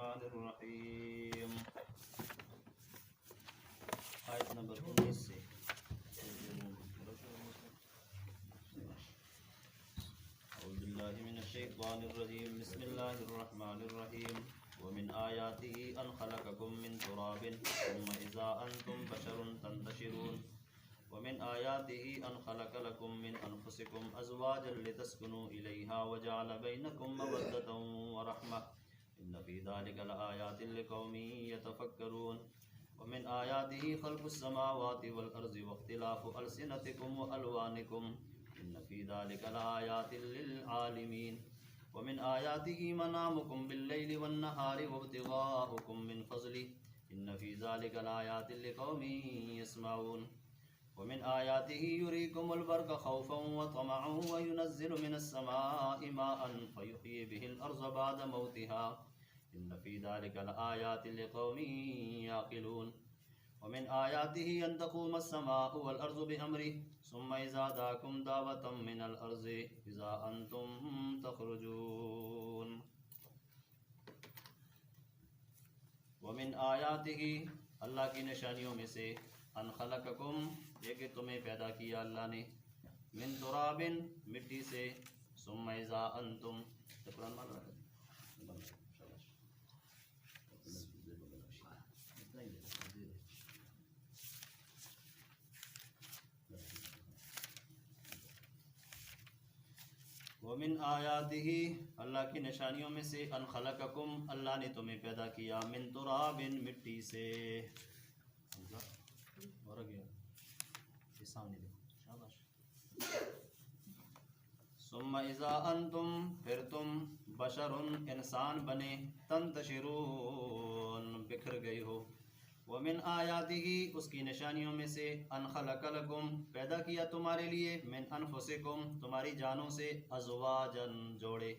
الرحمن الرحیم. آیت نمبر 19 سے. اعوذ باللہ من الشیطان الرجیم. بسم اللہ الرحمن الرحیم. ومن آیاته ان خلقکم من تراب ثم اذا انتم بشر تنتشرون. ومن آیاته ان خلق لكم من انفسکم ازواجا لتسکنوا الیہا وجعل بینکم مودۃ ورحمۃ ان فی ذلک لآیات لقوم یتفکرون. ومن آیاته خلق السماوات والارض واختلاف السنتکم والوانکم ان فی ذلک لآیات للعالمین. ومن آیاته منامکم باللیل والنہار وابتغاؤکم من فضلہ ان فی ذلک لآیات لقوم یسمعون. ومن آیاته یریکم البرق خوفا وطمعا وینزل من السماء ماء فیحیی به الارض بعد موتها ان فی ذلک لآیات لقوم یعقلون. ومن آیاته ان تقوم السماء والارض بامرہ ثم اذا دعاکم دعوة من الارض اذا انتم تخرجون. ومن آیاته اللہ کی نشانیوں میں سے ان خلقکم یہ کہ تمہیں پیدا کیا اللہ نے من تراب مٹی سے ثم اذا انتم قرآن مان رہا ہے. ومن آیاتہ اللہ کی نشانیوں میں سے ان خلقکم اللہ نے تمہیں پیدا کیا من تراب مٹی سے. اور گیا یہ سامنے دیکھو شاباش. ثم اذا انتم پھر تم بشر انسان بنے تنتشرون بکھر گئی ہو. ومن آیاتہ اس کی نشانیوں میں سے ان خلق لکم پیدا کیا تمہارے لیے من انفسکم تمہاری جانوں سے ازواجن جوڑے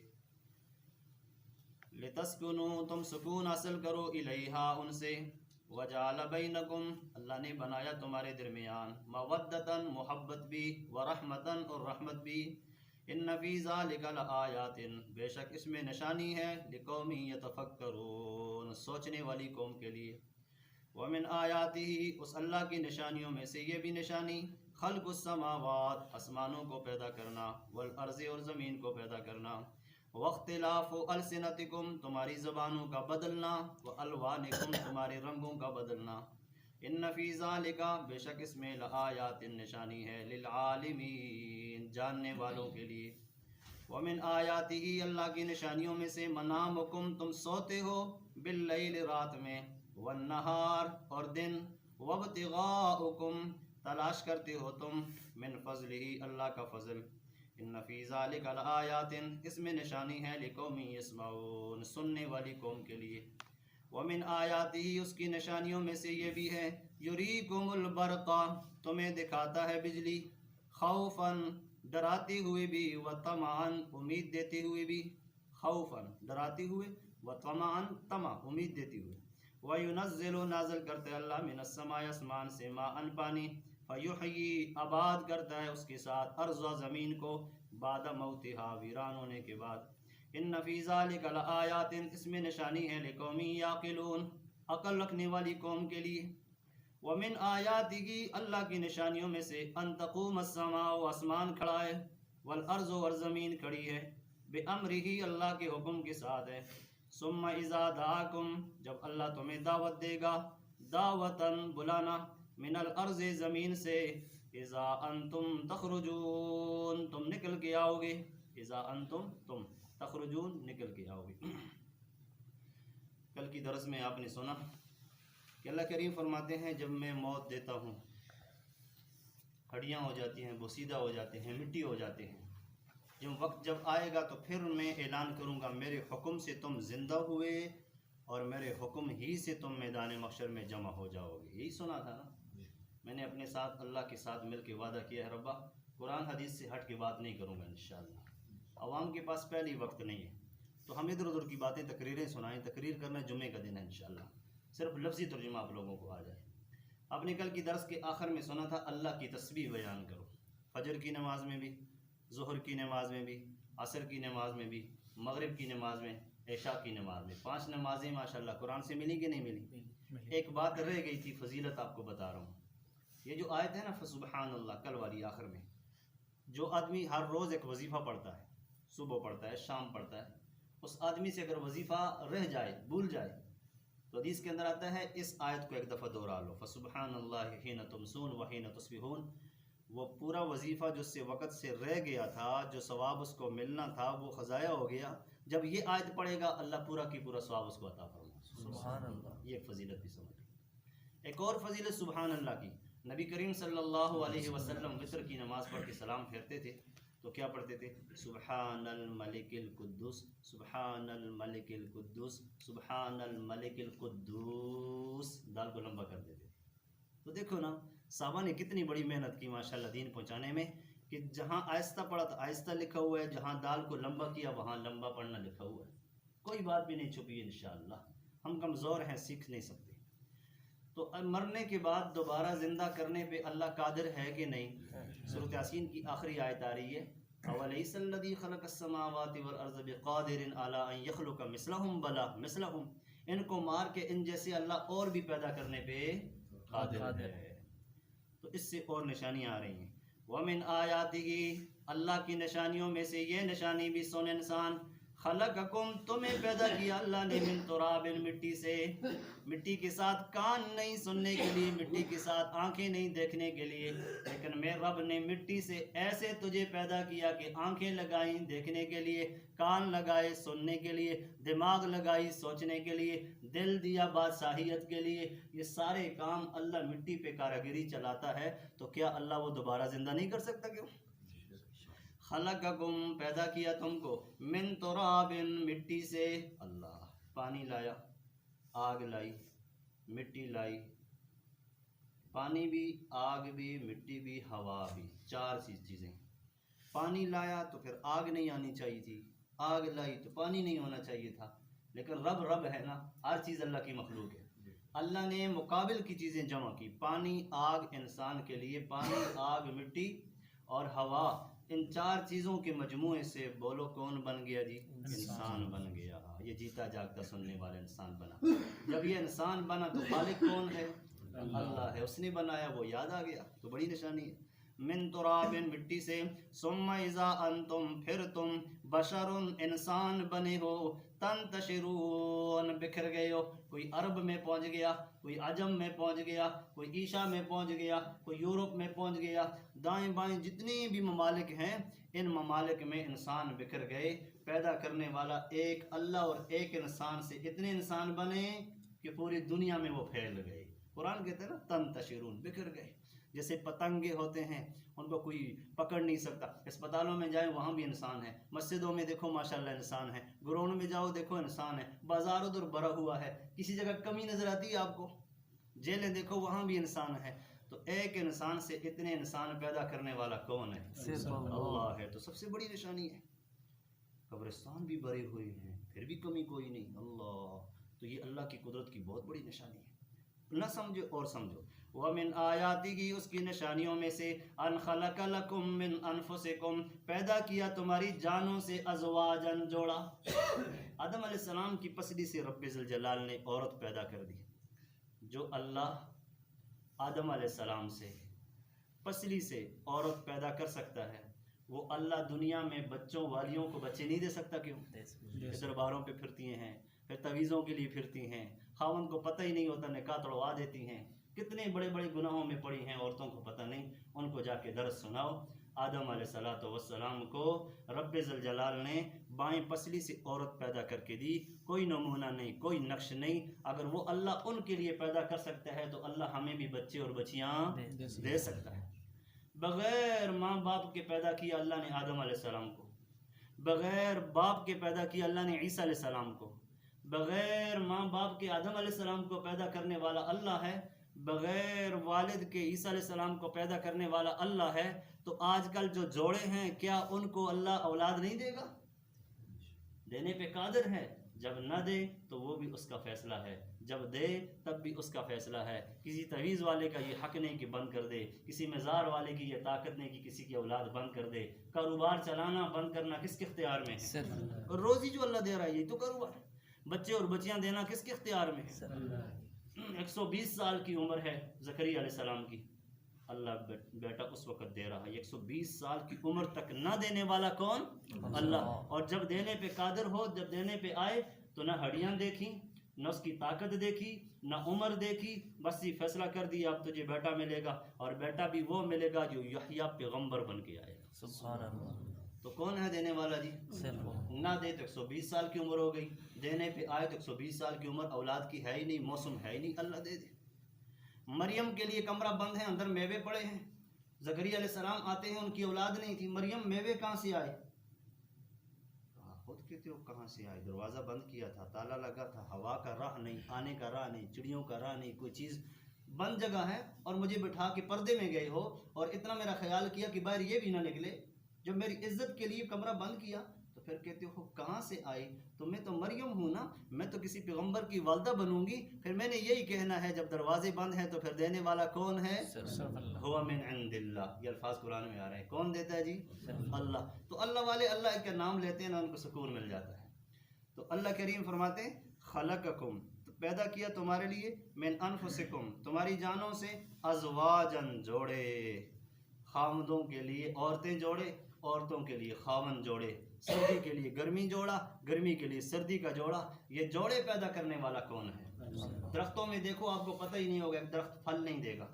لتسکنوا تم سکون حاصل کرو الیہا ان سے. وجعل بینکم اللہ نے بنایا تمہارے درمیان مودۃ محبت بھی ورحمۃ اور رحمت بھی. ان فی ذلک لآیات بے شک اس میں نشانی ہے لقوم یتفکرون سوچنے والی قوم کے لیے. ومن آیاتہ اس اللہ کی نشانیوں میں سے یہ بھی نشانی خلق السماوات آسمانوں کو پیدا کرنا والارض اور زمین کو پیدا کرنا واختلاف السنتکم تمہاری زبانوں کا بدلنا والوانکم تمہارے رنگوں کا بدلنا. ان فی ذالک بے شک اس میں لآیات نشانی ہے للعالمین جاننے والوں کے لیے. ومن آیاتہ اللہ کی نشانیوں میں سے منامکم تم سوتے ہو باللیل رات میں والنہار اور دن وابتغاؤکم تلاش کرتے ہو تم من فضلہ اللہ کا فضل. ان فی ذلک لآیات اس میں نشانی ہے لقوم یسمعون سننے والی قوم کے لیے. ومن آیاتہ اس کی نشانیوں میں سے یہ بھی ہے یریکم البرق تمہیں دکھاتا ہے بجلی خوفا ڈراتے ہوئے بھی وطمعا امید دیتے ہوئے بھی. خوفا ڈراتے ہوئے وطمعا طمع امید دیتے ہوئے. وینزل نازل کرتا ہے اللہ من السماء آسمان سے ماء پانی فیحیی آباد کرتا ہے اس کے ساتھ ارض زمین کو بعد موتہا ویران ہونے کے بعد. ان فی ذلک لآیات اس میں نشانی ہے لقوم یعقلون عقل رکھنے والی قوم کے لیے. ومن آیاتہ اللہ کی نشانیوں میں سے ان تقوم السماء آسمان کھڑا ہے والارض اور زمین کھڑی ہے بامرہ اللہ کے حکم کے ساتھ ہے. ثم اذا دعاکم جب اللہ تمہیں دعوت دے گا دعوتاً بلانا من الارض زمین سے اذا انتم تخرجون تم نکل کے آؤ گے. اذا انتم تم تخرجون نکل کے آؤ گے. کل کی درس میں آپ نے سنا کہ اللہ کریم فرماتے ہیں جب میں موت دیتا ہوں ہڈیاں ہو جاتی ہیں بوسیدہ ہو جاتے ہیں مٹی ہو جاتے ہیں. جب آئے گا تو پھر میں اعلان کروں گا میرے حکم سے تم زندہ ہوئے اور میرے حکم ہی سے تم میدان محشر میں جمع ہو جاؤ گے. یہی سنا تھا نا. میں نے اپنے ساتھ اللہ کے ساتھ مل کے وعدہ کیا ہے ربا قرآن حدیث سے ہٹ کے بات نہیں کروں گا انشاءاللہ. عوام کے پاس پہلے وقت نہیں ہے تو ہم ادھر ادھر کی باتیں تقریریں سنائیں. تقریر کرنا جمعے کا دن ہے انشاءاللہ. صرف لفظی ترجمہ آپ لوگوں کو آ جائے. آپ نے کل کی درس کے آخر میں سنا تھا اللہ کی تسبیح بیان کرو. فجر کی نماز میں بھی ظہر کی نماز میں بھی عصر کی نماز میں بھی مغرب کی نماز میں عشاء کی نماز میں 5 نمازیں ماشاءاللہ قرآن سے ملی کہ نہیں ملی؟ ایک بات رہ گئی تھی، فضیلت آپ کو بتا رہا ہوں. یہ جو آیت ہے نا فسبحان اللہ کل والی آخر میں، جو آدمی ہر روز ایک وظیفہ پڑھتا ہے، صبح پڑھتا ہے شام پڑھتا ہے، اس آدمی سے اگر وظیفہ رہ جائے بھول جائے تو حدیث کے اندر آتا ہے اس آیت کو ایک دفعہ دوہرا لو، فسبحان اللہ حین تمسون وحین تصبحون. وہ پورا وظیفہ جو سے وقت سے رہ گیا تھا، جو ثواب اس کو ملنا تھا وہ خضائع ہو گیا. جب یہ آیت پڑھے گا اللہ پورا کی پورا ثواب اس کو عطا فرمائے. سبحان اللہ. یہ ایک فضیلت بھی سمجھ. ایک اور فضیلت سبحان اللہ کی، نبی کریم صلی اللہ علیہ وسلم وتر کی نماز پڑھ کے سلام پھیرتے تھے تو کیا پڑھتے تھے؟ سبحان الملک القدوس سبحان الملک القدوس سبحان الملک القدوس، دال کو لمبا کر دیتے. تو دیکھو نا صحابہ نے کتنی بڑی محنت کی ماشاءاللہ دین پہنچانے میں، کہ جہاں آہستہ پڑھا تو آہستہ لکھا ہوا ہے، جہاں دال کو لمبا کیا وہاں لمبا پڑھنا لکھا ہوا ہے. کوئی بات بھی نہیں چھپی ہے انشاءاللہ. ہم کمزور ہیں، سیکھ نہیں سکتے. تو مرنے کے بعد دوبارہ زندہ کرنے پہ اللہ قادر ہے کہ نہیں؟ سورۃ یاسین کی آخری آیت آ رہی ہے، اَوَلَيْسَ الَّذِي خَلَقَ السَّمَاوَاتِ وَالْأَرْضَ بِقَادِرٍ عَلَىٰ أَن يَخْلُقَ مِثْلَهُم بَلَىٰ مِثْلَهُم. ان کو مار کے ان جیسے اللہ اور بھی پیدا کرنے پہ قادر ہے. تو اس سے اور نشانیاں آ رہی ہیں. وَمِنْ آیَاتِهِ، اللہ کی نشانیوں میں سے یہ نشانی بھی سن انسان، خلقکم، تمہیں پیدا کیا اللہ نے، من تراب، مٹی سے. مٹی کے ساتھ کان نہیں سننے کے لیے، مٹی کے ساتھ آنکھیں نہیں دیکھنے کے لیے، لیکن میں رب نے مٹی سے ایسے تجھے پیدا کیا کہ آنکھیں لگائیں دیکھنے کے لیے، کان لگائے سننے کے لیے، دماغ لگائی سوچنے کے لیے، دل دیا بادشاہیت کے لیے. یہ سارے کام اللہ مٹی پہ کاریگری چلاتا ہے، تو کیا اللہ وہ دوبارہ زندہ نہیں کر سکتا؟ کیوں؟ خلقکم، پیدا کیا تم کو، من تراب، مٹی سے. اللہ پانی لایا، آگ لائی، مٹی لائی. پانی بھی، آگ بھی، مٹی بھی، ہوا بھی، 4 چیزیں. پانی لایا تو پھر آگ نہیں آنی چاہیے تھی، آگ لائی تو پانی نہیں ہونا چاہیے تھا. لیکن رب ہے نا، ہر چیز اللہ کی مخلوق ہے. اللہ نے مقابل کی چیزیں جمع کی، پانی آگ انسان کے لیے، پانی آگ مٹی اور ہوا. ان 4 چیزوں کے مجموعے سے بولو کون بن گیا جی؟ انسان بن گیا. یہ جیتا جاگتا سننے والا انسان بنا. جب یہ انسان بنا تو خالق کون ہے؟ اللہ ہے. اس نے بنایا، وہ یاد آ گیا، تو بڑی نشانی ہے. من تراب، مٹی سے، ثم اذا انتم، پھر تم، بشر، انسان بنے ہو، تنتشرون، بکھر گئے ہو. کوئی عرب میں پہنچ گیا، کوئی عجم میں پہنچ گیا، کوئی ایشیا میں پہنچ گیا، کوئی یورپ میں پہنچ گیا. دائیں بائیں جتنی بھی ممالک ہیں، ان ممالک میں انسان بکھر گئے. پیدا کرنے والا ایک اللہ، اور ایک انسان سے اتنے انسان بنے کہ پوری دنیا میں وہ پھیل گئے. قرآن کہتے ہیں نا تنتشرون، بکھر گئے. جیسے پتنگے ہوتے ہیں، ان کو کوئی پکڑ نہیں سکتا. اسپتالوں میں جائیں وہاں بھی انسان ہے، مسجدوں میں دیکھو ماشاءاللہ انسان ہے، گراؤنڈ میں جاؤ دیکھو انسان ہے، بازار ادھر بھرا ہوا ہے، کسی جگہ کمی نظر آتی ہے آپ کو؟ جیلیں دیکھو وہاں بھی انسان ہے. تو ایک انسان سے اتنے انسان پیدا کرنے والا کون ہے؟ اللہ ہے. تو سب سے بڑی نشانی ہے. قبرستان بھی بھرے ہوئے ہیں پھر بھی کمی کوئی نہیں. اللہ، تو یہ اللہ کی قدرت کی بہت بڑی نشانی ہے. نہ سمجھو اور سمجھو. وَمِنْ آیَاتِهِ، اس کی نشانیوں میں سے، ان خلق لکم من انفسکم، پیدا کیا تمہاری جانوں سے، ازواجن، جوڑا. آدم علیہ السلام کی پسلی سے رب ذوالجلال نے عورت پیدا کر دی. جو اللہ آدم علیہ السلام سے پسلی سے عورت پیدا کر سکتا ہے، وہ اللہ دنیا میں بچوں والیوں کو بچے نہیں دے سکتا؟ کیوں؟ درباروں پہ پھرتی ہیں، پھر تعویذوں کے لیے پھرتی ہیں، خاوند کو پتہ ہی نہیں ہوتا، نکاح توڑوا دیتی ہیں. کتنے بڑے بڑے گناہوں میں پڑی ہیں، عورتوں کو پتہ نہیں. ان کو جا کے درس سناؤ. آدم علیہ السلام کو رب ذوالجلال نے بائیں پسلی سے عورت پیدا کر کے دی. کوئی نمونہ نہیں، کوئی نقش نہیں. اگر وہ اللہ ان کے لیے پیدا کر سکتا ہے تو اللہ ہمیں بھی بچے اور بچیاں دے سکتا ہے. بغیر ماں باپ کے پیدا کیا اللہ نے آدم علیہ السلام کو. بغیر باپ کے پیدا کیا اللہ نے عیسیٰ علیہ السلام کو. بغیر ماں باپ کے آدم علیہ السلام کو پیدا کرنے والا اللہ ہے. بغیر والد کے عیسیٰ علیہ السلام کو پیدا کرنے والا اللہ ہے. تو آج کل جو جوڑے ہیں، کیا ان کو اللہ اولاد نہیں دے گا؟ دینے پہ قادر ہے. جب نہ دے تو وہ بھی اس کا فیصلہ ہے، جب دے تب بھی اس کا فیصلہ ہے۔ کسی تعویذ والے کا یہ حق نہیں کہ بند کر دے، کسی مزار والے کی یہ طاقت نہیں کہ کسی کی اولاد بند کر دے۔ کاروبار چلانا بند کرنا کس کے اختیار میں ہے؟ اور روزی جو اللہ دے رہا ہے یہ تو کاروبار ہے۔ بچے اور بچیاں دینا کس کے اختیار میں ہے؟ 120 سال کی عمر ہے زکریا علیہ السلام کی، اللہ بیٹا اس وقت دے رہا ہے۔ 120 سال کی عمر تک نہ دینے والا کون؟ اللہ۔ اور جب دینے پہ قادر ہو، جب دینے پہ آئے تو نہ ہڈیاں دیکھیں، نہ اس کی طاقت دیکھی، نہ عمر دیکھی، بس یہ فیصلہ کر دیا اب تجھے بیٹا ملے گا، اور بیٹا بھی وہ ملے گا جو یحییٰ پیغمبر بن کے آئے گا۔ سبحان اللہ۔ تو کون ہے دینے والا جی؟ نہ دے تو 120 سال کی عمر ہو گئی، دینے پہ آئے تو 120 سال کی عمر، اولاد کی ہے ہی نہیں، موسم ہے ہی نہیں، اللہ دے دے۔ مریم کے لیے کمرہ بند ہے، اندر میوے پڑے ہیں، زکریا علیہ السلام آتے ہیں، ان کی اولاد نہیں تھی، مریم میوے کہاں سے آئے؟ خود کہتے ہو کہاں سے آئے؟ دروازہ بند کیا تھا، تالا لگا تھا، ہوا کا راہ نہیں، آنے کا راہ نہیں، چڑیوں کا راہ نہیں، کوئی چیز بند جگہ ہے، اور مجھے بٹھا کے پردے میں گئے ہو، اور اتنا میرا خیال کیا کہ باہر یہ بھی نہ نکلے، جب میری عزت کے لیے کمرہ بند کیا تو پھر کہتے ہو کہاں سے آئی؟ تو میں تو مریم ہوں نا، میں تو کسی پیغمبر کی والدہ بنوں گی، پھر میں نے یہی کہنا ہے جب دروازے بند ہیں تو پھر دینے والا کون ہے؟ ہوا من عند اللہ۔ یہ الفاظ قرآن میں آ رہے ہیں، کون دیتا ہے جی؟ اللہ۔ تو اللہ والے اللہ کا نام لیتے ہیں نا، ان کو سکون مل جاتا ہے۔ تو اللہ کریم فرماتے ہیں خلقکم، پیدا کیا تمہارے لیے، من انفسکم، تمہاری جانوں سے، ازواجن، جوڑے، خامدوں کے لیے عورتیں جوڑے، عورتوں کے لیے خاون جوڑے، سردی کے لیے گرمی جوڑا، گرمی کے لیے سردی کا جوڑا۔ یہ جوڑے پیدا کرنے والا کون ہے؟ درختوں میں دیکھو آپ کو پتہ ہی نہیں ہوگا، ایک درخت پھل نہیں دے گا،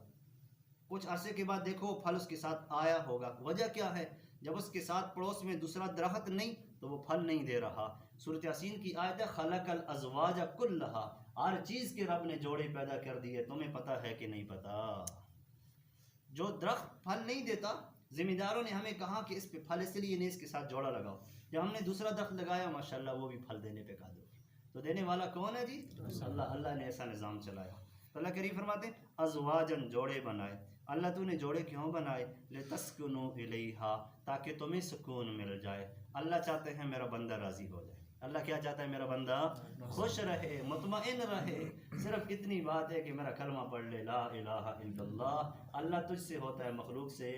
کچھ عرصے کے بعد دیکھو پھل اس کے ساتھ آیا ہوگا، وجہ کیا ہے؟ جب اس کے ساتھ پڑوس میں دوسرا درخت نہیں تو وہ پھل نہیں دے رہا۔ سورۃ یاسین کی آیت ہے خلق الازواج کلھا، ہر چیز کے رب نے جوڑے پیدا کر دیے، تمہیں پتہ ہے کہ نہیں پتہ؟ جو درخت پھل نہیں دیتا، ذمہ داروں نے ہمیں کہا کہ اس پہ پھل اس لیے نہیں، اس کے ساتھ جوڑا لگاؤ، جب ہم نے دوسرا درخت لگایا ماشاءاللہ وہ بھی پھل دینے پہ قادر ہو۔ تو دینے والا کون ہے جی؟ اللہ۔ اللہ نے ایسا نظام چلایا۔ تو اللہ کریم فرماتے ہیں ازواجن، جوڑے بنائے۔ اللہ تو نے جوڑے کیوں بنائے؟ لتسکنوا الیہا، تاکہ تمہیں سکون مل جائے۔ اللہ چاہتے ہیں میرا بندہ راضی ہو جائے، اللہ کیا چاہتا ہے؟ میرا بندہ خوش رہے، مطمئن رہے، صرف اتنی بات ہے کہ میرا کلمہ پڑھ لے، لا الہ الا اللہ۔ اللہ تجھ سے ہوتا ہے، مخلوق سے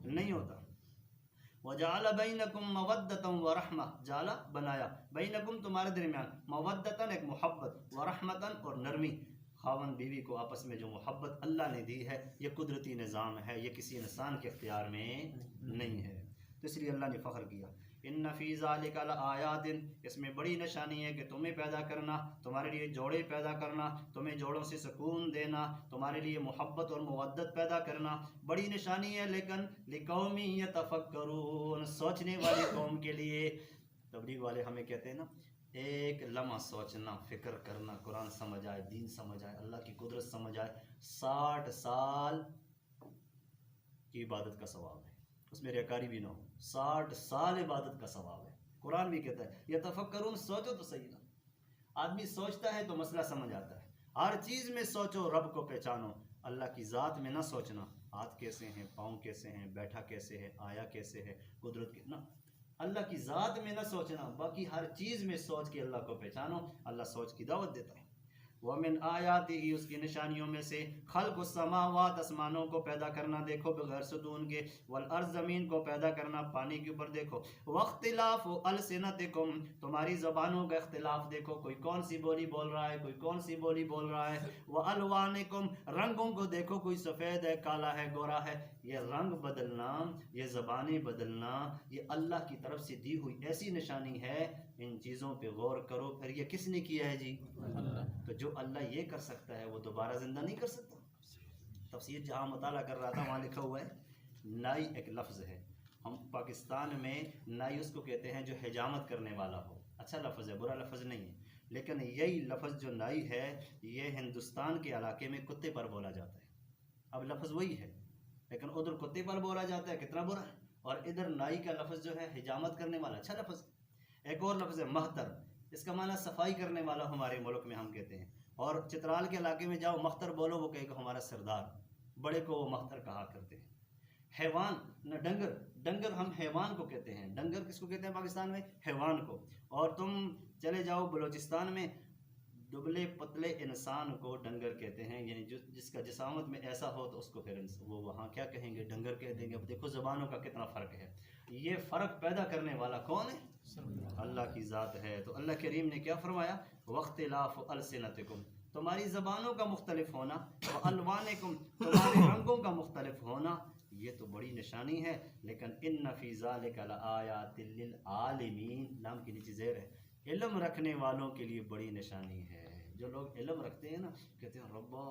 نہیں ہوتا۔ وَجَعَلَ بَيْنَكُمْ مَوَدَّةً وَرَحْمَةً، جعل بنایا، بینکم تمہارے درمیان، مودتاً ایک محبت، ورحمتاً اور نرمی، خاون بیوی کو آپس میں جو محبت اللہ نے دی ہے یہ قدرتی نظام ہے، یہ کسی انسان کے اختیار میں نہیں ہے، تو اس لیے اللہ نے فخر کیا۔ ان فی ذالک لآیات، اس میں بڑی نشانی ہے کہ تمہیں پیدا کرنا، تمہارے لیے جوڑے پیدا کرنا، تمہیں جوڑوں سے سکون دینا، تمہارے لیے محبت اور مودت پیدا کرنا بڑی نشانی ہے، لیکن لقوم یتفکرون، سوچنے والی قوم کے لیے۔ تبلیغ والے ہمیں کہتے ہیں نا، ایک لمحہ سوچنا، فکر کرنا، قرآن سمجھ آئے، دین سمجھ آئے، اللہ کی قدرت سمجھ آئے، 60 سال کی عبادت کا ثواب ہے، اس میں ریاکاری بھی نہ ہو، 60 سال عبادت کا ثواب ہے۔ قرآن بھی کہتا ہے یتفکرون، سوچو تو صحیح نا، آدمی سوچتا ہے تو مسئلہ سمجھ آتا ہے، ہر چیز میں سوچو، رب کو پہچانو، اللہ کی ذات میں نہ سوچنا، ہاتھ کیسے ہیں، پاؤں کیسے ہیں، بیٹھا کیسے ہے، آیا کیسے ہے، قدرت کتنا، اللہ کی ذات میں نہ سوچنا، باقی ہر چیز میں سوچ کے اللہ کو پہچانو، اللہ سوچ کی دعوت دیتا ہے۔ وَمِنْ آیَاتِهِ، اس کی نشانیوں میں سے، خلق السماوات، آسمانوں کو پیدا کرنا دیکھو بغیر ستون کے، والارض، زمین کو پیدا کرنا پانی کے اوپر دیکھو، واختلاف السنتکم، تمہاری زبانوں کا اختلاف دیکھو، کوئی کون سی بولی بول رہا ہے، کوئی کون سی بولی بول رہا ہے، والوانکم، رنگوں کو دیکھو، کوئی سفید ہے، کالا ہے، گورا ہے، یہ رنگ بدلنا، یہ زبانیں بدلنا، یہ اللہ کی طرف سے دی ہوئی ایسی نشانی ہے، ان چیزوں پہ غور کرو۔ پھر یہ کس نے کیا ہے جی؟ تو جو اللہ یہ کر سکتا ہے وہ دوبارہ زندہ نہیں کر سکتا؟ تفسیر جہاں مطالعہ کر رہا تھا وہاں لکھا ہوا ہے نائی ایک لفظ ہے، ہم پاکستان میں نائی اس کو کہتے ہیں جو حجامت کرنے والا ہو، اچھا لفظ ہے، برا لفظ نہیں ہے، لیکن یہی لفظ جو نائی ہے یہ ہندوستان کے علاقے میں کتے پر بولا جاتا ہے، اب لفظ وہی ہے لیکن ادھر کتے پر بولا جاتا ہے، کتنا برا ہے، اور ادھر نائی کا لفظ جو ہے حجامت کرنے والا، اچھا لفظ ہے۔ ایک اور لفظ ہے مہتر، اس کا معنی صفائی کرنے والا، ہمارے ملک میں ہم کہتے ہیں، اور چترال کے علاقے میں جاؤ مختر بولو، وہ کہے گا ہمارا سردار، بڑے کو وہ مختر کہا کرتے ہیں۔ حیوان نہ ڈنگر، ڈنگر ہم حیوان کو کہتے ہیں، ڈنگر کس کو کہتے ہیں پاکستان میں؟ حیوان کو. اور تم چلے جاؤ بلوچستان میں، دبلے پتلے انسان کو ڈنگر کہتے ہیں، یعنی جس کا جسامت میں ایسا ہو تو اس کو پھر وہ وہاں کیا کہیں گے؟ ڈنگر کہہ دیں گے. اب دیکھو زبانوں کا کتنا فرق ہے. یہ فرق پیدا کرنے والا کون ہے؟ اللہ کی ذات ہے. تو اللہ کریم نے کیا فرمایا؟ واختلاف السنتکم، تمہاری زبانوں کا مختلف ہونا، والوانکم، تمہارے رنگوں کا مختلف ہونا، یہ تو بڑی نشانی ہے. لیکن ان فی ذلک لآیات للعالمین، لام کی نیچے زیر ہے، علم رکھنے والوں کے لیے بڑی نشانی ہے. جو لوگ علم رکھتے ہیں نا کہتے ہیں ربا،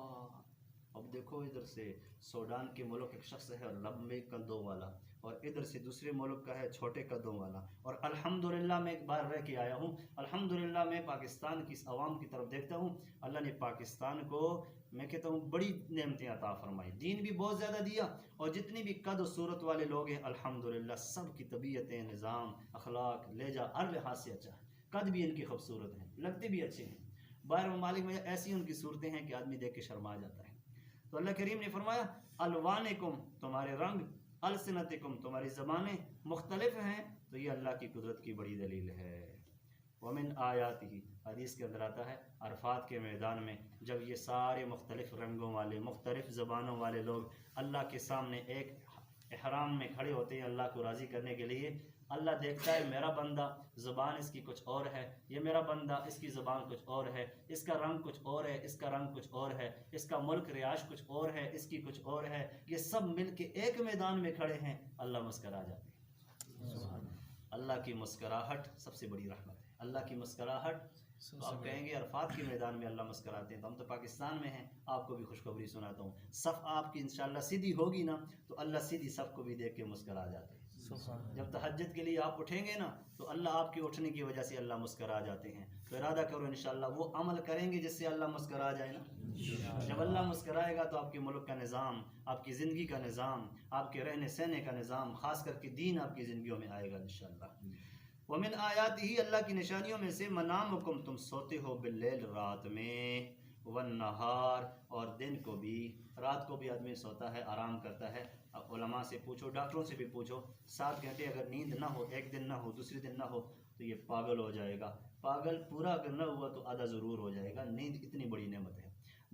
اب دیکھو ادھر سے سوڈان کے ملک ایک شخص ہے لمبے قدوں والا، اور ادھر سے دوسرے ملک کا ہے چھوٹے قدوں والا، اور الحمدللہ میں ایک بار رہ کے آیا ہوں، الحمدللہ میں پاکستان کی عوام کی طرف دیکھتا ہوں، اللہ نے پاکستان کو میں کہتا ہوں بڑی نعمتیں عطا فرمائی، دین بھی بہت زیادہ دیا، اور جتنی بھی قد و صورت والے لوگ ہیں الحمدللہ سب کی طبیعتیں، نظام، اخلاق، لہجہ ہر لحاظ سے اچھا ہے. قد بھی ان کی خوبصورت ہیں، لگتے بھی اچھے ہیں. باہر ممالک میں ایسی ان کی صورتیں ہیں کہ آدمی دیکھ کے شرما جاتا ہے. تو اللہ کریم نے فرمایا الوانکم، تمہارے رنگ، السنتکم، تمہاری زبانیں مختلف ہیں. تو یہ اللہ کی قدرت کی بڑی دلیل ہے. ومن آیاتہ، حدیث کے اندر آتا ہے عرفات کے میدان میں جب یہ سارے مختلف رنگوں والے، مختلف زبانوں والے لوگ اللہ کے سامنے ایک احرام میں کھڑے ہوتے ہیں اللہ کو راضی کرنے کے لیے، اللہ دیکھتا ہے میرا بندہ زبان اس کی کچھ اور ہے، یہ میرا بندہ اس کی زبان کچھ اور ہے، اس کا رنگ کچھ اور ہے، اس کا رنگ کچھ اور ہے، اس کا ملک رہائش کچھ اور ہے، اس کی کچھ اور ہے، یہ سب مل کے ایک میدان میں کھڑے ہیں، اللہ مسکرا جاتے ہیں. اللہ کی مسکراہٹ سب سے بڑی رحمت ہے. اللہ کی مسکراہٹ، تو آپ کہیں گے عرفات کے میدان میں اللہ مسکراتے ہیں، تو ہم تو پاکستان میں ہیں. آپ کو بھی خوشخبری سناتا ہوں، صف آپ کی انشاءاللہ سیدھی ہوگی نا تو اللہ سیدھی صف کو بھی دیکھ کے مسکرا جاتے ہیں. جب تہجد کے لیے آپ اٹھیں گے نا تو اللہ آپ کے اٹھنے کی وجہ سے اللہ مسکرا جاتے ہیں. تو ارادہ کرو انشاءاللہ وہ عمل کریں گے جس سے اللہ مسکرا جائے نا. جب اللہ مسکرائے گا تو آپ کے ملک کا نظام، آپ کی زندگی کا نظام، آپ کے رہنے سہنے کا نظام، خاص کر کے دین آپ کی زندگیوں میں آئے گا انشاءاللہ. ومن آیات ہی، اللہ کی نشانیوں میں سے منامکم، تم سوتے ہو باللیل، رات میں، والنہار، اور دن کو بھی. رات کو بھی آدمی سوتا ہے، آرام کرتا ہے. علماء سے پوچھو، ڈاکٹروں سے بھی پوچھو، 7 گھنٹے اگر نیند نہ ہو، ایک دن نہ ہو، دوسرے دن نہ ہو تو یہ پاگل ہو جائے گا. پاگل پورا اگر نہ ہوا تو آدھا ضرور ہو جائے گا. نیند اتنی بڑی نعمت ہے.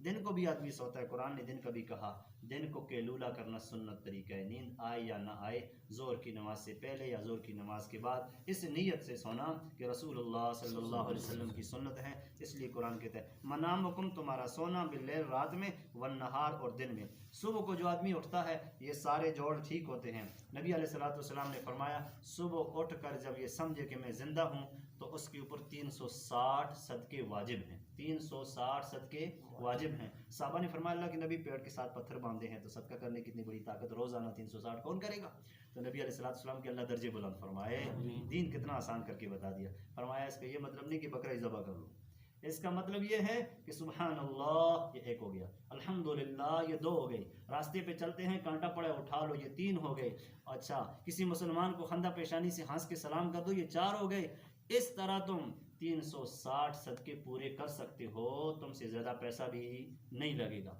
دن کو بھی آدمی سوتا ہے، قرآن نے دن کا بھی کہا، دن کو کیلولا کرنا سنت طریقہ ہے. نیند آئے یا نہ آئے، زور کی نماز سے پہلے یا زور کی نماز کے بعد، اس نیت سے سونا کہ رسول اللہ صلی اللہ علیہ وسلم کی سنت ہے. اس لیے قرآن کہتا ہے منامکم، تمہارا سونا، باللیل، رات میں، والنہار، اور دن میں. صبح کو جو آدمی اٹھتا ہے یہ سارے جوڑ ٹھیک ہوتے ہیں. نبی علیہ السلام نے فرمایا صبح اٹھ کر جب یہ سمجھے کہ میں زندہ ہوں تو اس کے اوپر 360 صدقے واجب ہیں. 360 صدقے واجب ہیں. صحابہ نے فرمایا اللہ کے نبی پیڑ کے ساتھ پتھر باندھے ہیں تو صدقہ کرنے کی اتنی بڑی طاقت، روزانہ 360 کون کرے گا؟ تو نبی علیہ السلام کے اللہ درجے بلند فرمائے. دین کتنا آسان کر کے بتا دیا. فرمایا اس کا یہ مطلب نہیں کہ بکرا ذبح کر لو، اس کا مطلب یہ ہے کہ سبحان اللہ یہ 1 ہو گیا، الحمدللہ یہ 2 ہو گئی، راستے پہ چلتے ہیں کانٹا پڑے اٹھا لو یہ 3 ہو گئے. اچھا کسی مسلمان کو خندہ پیشانی سے ہنس کے سلام کر دو یہ 4 ہو گئے. اس طرح تم 360 صدقے پورے کر سکتے ہو، تم سے زیادہ پیسہ بھی نہیں لگے گا.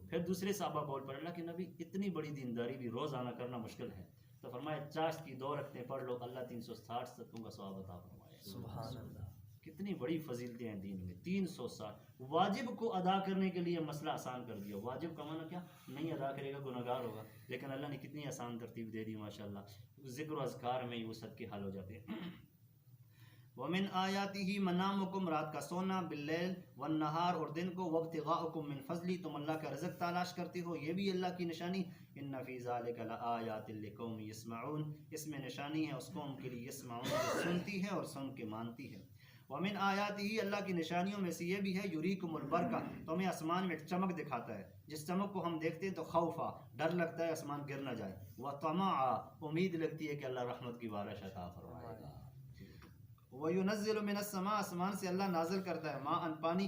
پھر دوسرے صحابہ بول پڑے اللہ کے نبی اتنی بڑی دینداری بھی روزانہ کرنا مشکل ہے. تو فرمایا چاشت کی 2 رکعتیں پڑھ لو، اللہ 360 صدقوں کا ثواب عطا فرمائے. سبحان اللہ، کتنی بڑی فضیلتیں ہیں دین میں. 360 واجب کو ادا کرنے کے لیے مسئلہ آسان کر دیا. واجب کا معنی کیا؟ نہیں ادا کرے گا گناہگار ہوگا، لیکن اللہ نے کتنی آسان ترتیب دے دی ماشاءاللہ. ذکر و اذکار میں وہ صدقے حل ہو جاتے ہیں. ومن آیاتہ منامکم، رات کا سونا، باللیل، والنہار، اور دن کو، وابتغاؤکم من فضلی، تم اللہ کا رزق تلاش کرتے ہو، یہ بھی اللہ کی نشانی. ان فی ذلک لآیات لقوم یسمعون، اس میں نشانی ہے اس قوم کے لیے، یسمعون جو سنتی ہے اور سن کے مانتی ہے. ومن آیاتہ، اللہ کی نشانیوں میں سے یہ بھی ہے یریکم البرقہ، تمہیں آسمان میں ایک چمک دکھاتا ہے. جس چمک کو ہم دیکھتے ہیں تو خوفا، ڈر لگتا ہے آسمان گر نہ جائے، وطمعا، امید لگتی ہے کہ اللہ رحمت کی بارش عطا فرمائے گا. وَيُنَزِّلُ مِنَ السَّمَاءِ، آسمان سے اللہ نازل کرتا ہے، ماءً پانی،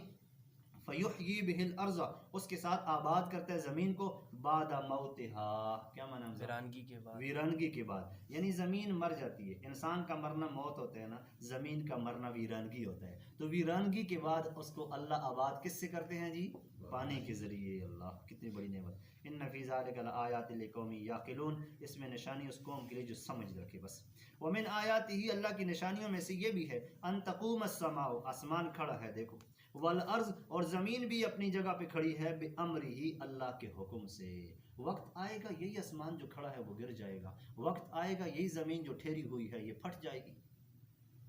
فیحیی بہ الارض، اس کے ساتھ آباد کرتا ہے زمین کو، بعد موتہا، کیا معنی ہے؟ ویرانگی کے بعد. ویرانگی کے بعد، یعنی زمین مر جاتی ہے، انسان کا مرنا موت ہوتا ہے نا، زمین کا مرنا ویرانگی ہوتا ہے، تو ویرانگی کے بعد اس کو اللہ آباد کس سے کرتے ہیں جی؟ پانی کے ذریعے۔ اللہ کتنی بڑی نعمت! ان فی ذلک لآیات لقوم یعقلون، اس میں نشانی اس قوم کے لیے جو سمجھ رکھے بس۔ ومن آیاتہ، اللہ کی نشانیوں میں سے یہ بھی ہے، ان تقوم السماء، آسمان کھڑا ہے دیکھو، والارض، اور زمین بھی اپنی جگہ پہ کھڑی ہے، بامرہ، اللہ کے حکم سے۔ وقت آئے گا یہی آسمان جو کھڑا ہے وہ گر جائے گا، وقت آئے گا یہی زمین جو ٹھہری ہوئی ہے یہ پھٹ جائے گی۔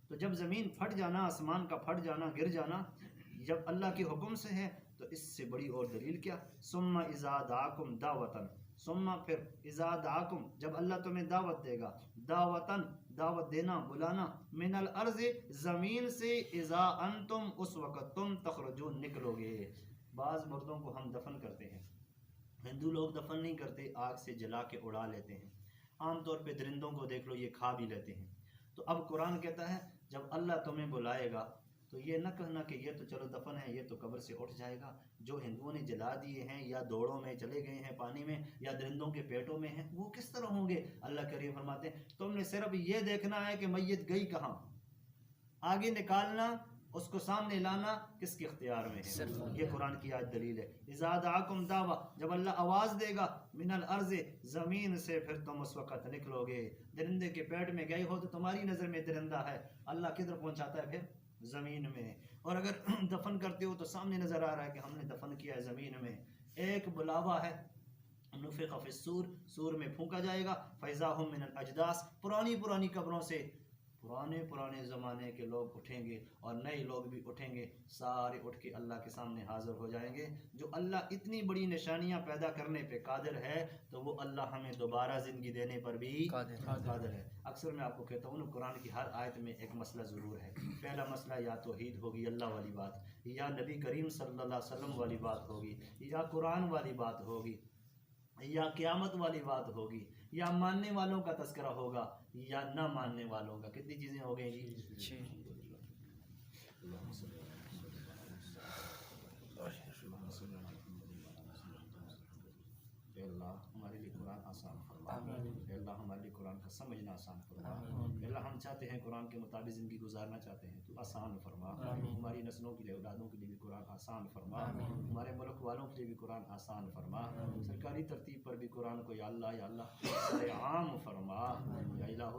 تو جب زمین پھٹ جانا، آسمان کا پھٹ جانا، گر جانا جب اللہ کے حکم سے ہے تو اس سے بڑی اور دلیل کیا؟ ثم اذا دعاکم دعوتن، ثم پھر اذا دعاکم، جب اللہ تمہیں دعوت دے گا، دعوتن دعوت دینا، بلانا، من الارض زمین سے، اذا انتم اس وقت تم تخرجون نکلو گے۔ بعض مردوں کو ہم دفن کرتے ہیں، ہندو لوگ دفن نہیں کرتے، آگ سے جلا کے اڑا لیتے ہیں، عام طور پہ درندوں کو دیکھ لو یہ کھا بھی لیتے ہیں۔ تو اب قرآن کہتا ہے جب اللہ تمہیں بلائے گا تو یہ نہ کہنا کہ یہ تو چلو دفن ہے، یہ تو قبر سے اٹھ جائے گا، جو ہندوؤں نے جلا دیے ہیں یا دوڑوں میں چلے گئے ہیں پانی میں یا درندوں کے پیٹوں میں ہیں، وہ کس طرح ہوں گے؟ اللہ کریم فرماتے ہیں تم نے صرف یہ دیکھنا ہے کہ میت گئی کہاں، آگے نکالنا، اس کو سامنے لانا کس کے اختیار میں ہے؟ یہ قرآن کی آج دلیل ہے۔ اذا دعاکم دعوہ، جب اللہ آواز دے گا، من الارض زمین سے، پھر تم اس وقت نکلو گے۔ درندے کے پیٹ میں گئے ہو تو تمہاری نظر میں درندہ ہے، اللہ کدھر پہنچاتا ہے؟ پھر زمین میں۔ اور اگر دفن کرتے ہو تو سامنے نظر آ رہا ہے کہ ہم نے دفن کیا ہے زمین میں۔ ایک بلاوا ہے، نفخ فی الصور، سور میں پھونکا جائے گا، فاذا ھم من الاجداث، پرانی قبروں سے پرانے زمانے کے لوگ اٹھیں گے اور نئے لوگ بھی اٹھیں گے، سارے اٹھ کے اللہ کے سامنے حاضر ہو جائیں گے۔ جو اللہ اتنی بڑی نشانیاں پیدا کرنے پہ قادر ہے تو وہ اللہ ہمیں دوبارہ زندگی دینے پر بھی قادر ہے۔ اکثر میں آپ کو کہتا ہوں نا، قرآن کی ہر آیت میں ایک مسئلہ ضرور ہے۔ پہلا مسئلہ یا توحید ہوگی، اللہ والی بات، یا نبی کریم صلی اللہ علیہ وسلم والی بات ہوگی، یا قرآن والی بات ہوگی، یا قیامت والی بات ہوگی، یا ماننے والوں کا تذکرہ ہوگا یا نہ ماننے والوں کا۔ کتنی چیزیں ہو گئی جی؟ اے اللہ ہمارے لیے قرآن آسان فرما، اے اللہ ہمارے لیے قرآن کا سمجھنا آسان فرما، اے اللہ ہم چاہتے ہیں قرآن کے مطابق زندگی گزارنا چاہتے ہیں، تو آسان فرما، ہماری نسلوں کے لیے، اولادوں کے لیے بھی قرآن آسان فرما، ہمارے ملک والوں کے لیے بھی قرآن آسان فرما، سرکاری ترتیب پر بھی قرآن کو یا اللہ عام فرما، یا الہ